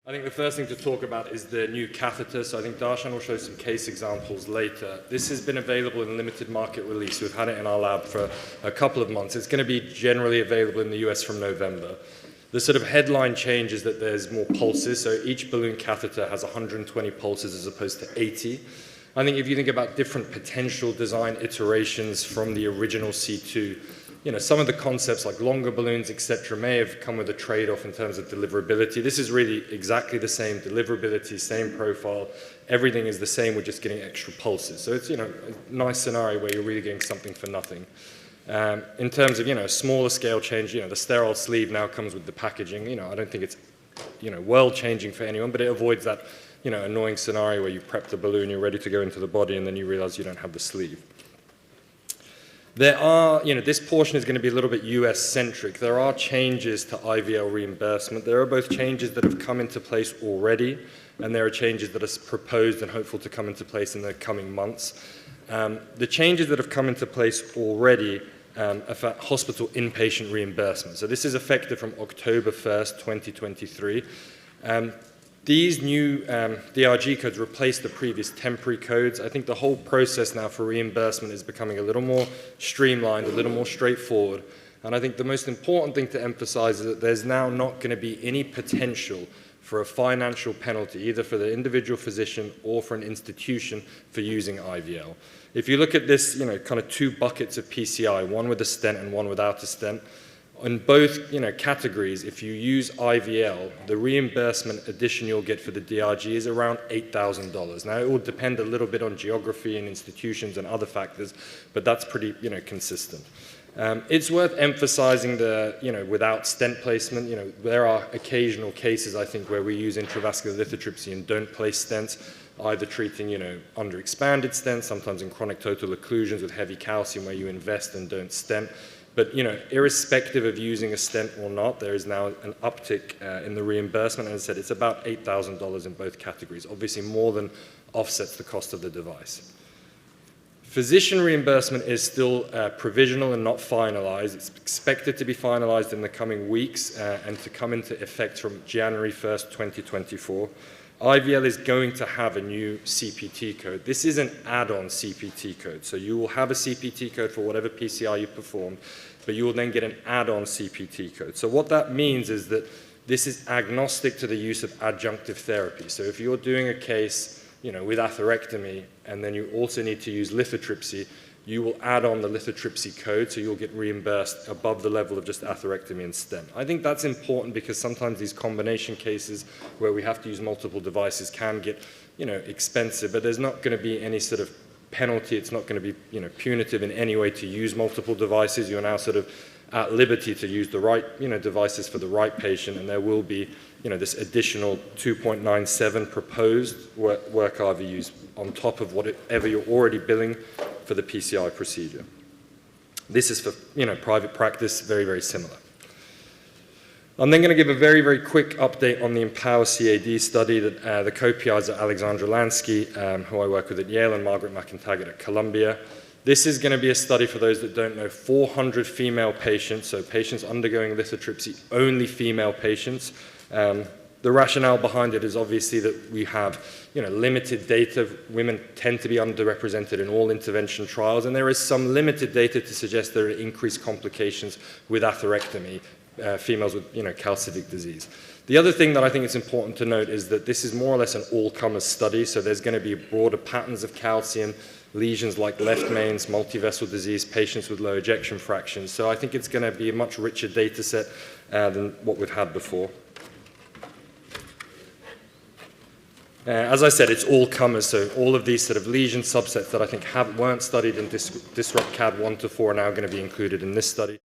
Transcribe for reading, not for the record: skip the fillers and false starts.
I think the first thing to talk about is the new catheter. So I think Darshan will show some case examples later. This has been available in limited market release. We've had it in our lab for a couple of months. It's going to be generally available in the US from November. The sort of headline change is that there's more pulses. So each balloon catheter has 120 pulses as opposed to 80. I think if you think about different potential design iterations from the original C2, some of the concepts like longer balloons, et cetera, may have come with a trade-off in terms of deliverability. This is really exactly the same deliverability, same profile. Everything is the same. We're just getting extra pulses. So it's, a nice scenario where you're really getting something for nothing. In terms of, smaller scale change, the sterile sleeve now comes with the packaging. I don't think it's, world-changing for anyone, but it avoids that, annoying scenario where you prep the balloon, you're ready to go into the body, and then you realize you don't have the sleeve. There are, this portion is going to be a little bit US-centric. There are changes to IVL reimbursement. There are both changes that have come into place already, and there are changes that are proposed and hopeful to come into place in the coming months. The changes that have come into place already affect hospital inpatient reimbursement. So this is effective from October 1st, 2023. These new DRG codes replace the previous temporary codes. I think the whole process now for reimbursement is becoming a little more streamlined, a little more straightforward. And I think the most important thing to emphasize is that there's now not going to be any potential for a financial penalty, either for the individual physician or for an institution for using IVL. If you look at this, kind of two buckets of PCI, one with a stent and one without a stent, in both categories, if you use IVL, the reimbursement addition you'll get for the DRG is around $8,000. Now, it will depend a little bit on geography and institutions and other factors, but that's pretty consistent. It's worth emphasizing the without stent placement. There are occasional cases, I think, where we use intravascular lithotripsy and don't place stents, either treating under expanded stents, sometimes in chronic total occlusions with heavy calcium where you invest and don't stent. But irrespective of using a stent or not, there is now an uptick in the reimbursement. As I said, it's about $8,000 in both categories. Obviously, more than offsets the cost of the device. Physician reimbursement is still provisional and not finalized. It's expected to be finalized in the coming weeks and to come into effect from January 1st, 2024. IVL is going to have a new CPT code. This is an add-on CPT code. So you will have a CPT code for whatever PCI you performed, but you will then get an add-on CPT code. So what that means is that this is agnostic to the use of adjunctive therapy. So if you're doing a case, with atherectomy, and then you also need to use lithotripsy, you will add on the lithotripsy code, so you'll get reimbursed above the level of just atherectomy and stent. I think that's important because sometimes these combination cases where we have to use multiple devices can get, expensive, but there's not going to be any sort of penalty. It's not going to be, punitive in any way to use multiple devices. You're now sort of at liberty to use the right, devices for the right patient, and there will be, this additional 2.97 proposed work RVUs on top of whatever you're already billing for the PCI procedure. This is for, private practice, very, very similar. I'm then going to give a very, very quick update on the Empower CAD study that the co-PIs are Alexandra Lansky, who I work with at Yale, and Margaret McIntaggart at Columbia. This is going to be a study, for those that don't know, 400 female patients, so patients undergoing lithotripsy, only female patients. The rationale behind it is obviously that we have, limited data. Women tend to be underrepresented in all intervention trials, and there is some limited data to suggest there are increased complications with atherectomy, females with, calcific disease. The other thing that I think is important to note is that this is more or less an all-comers study, so there's going to be broader patterns of calcium, lesions like left mains, multivessel disease, patients with low ejection fractions. So I think it's going to be a much richer data set than what we've had before. As I said, it's all comers, so all of these sort of lesion subsets that I think weren't studied in Disrupt CAD 1 to 4 are now going to be included in this study.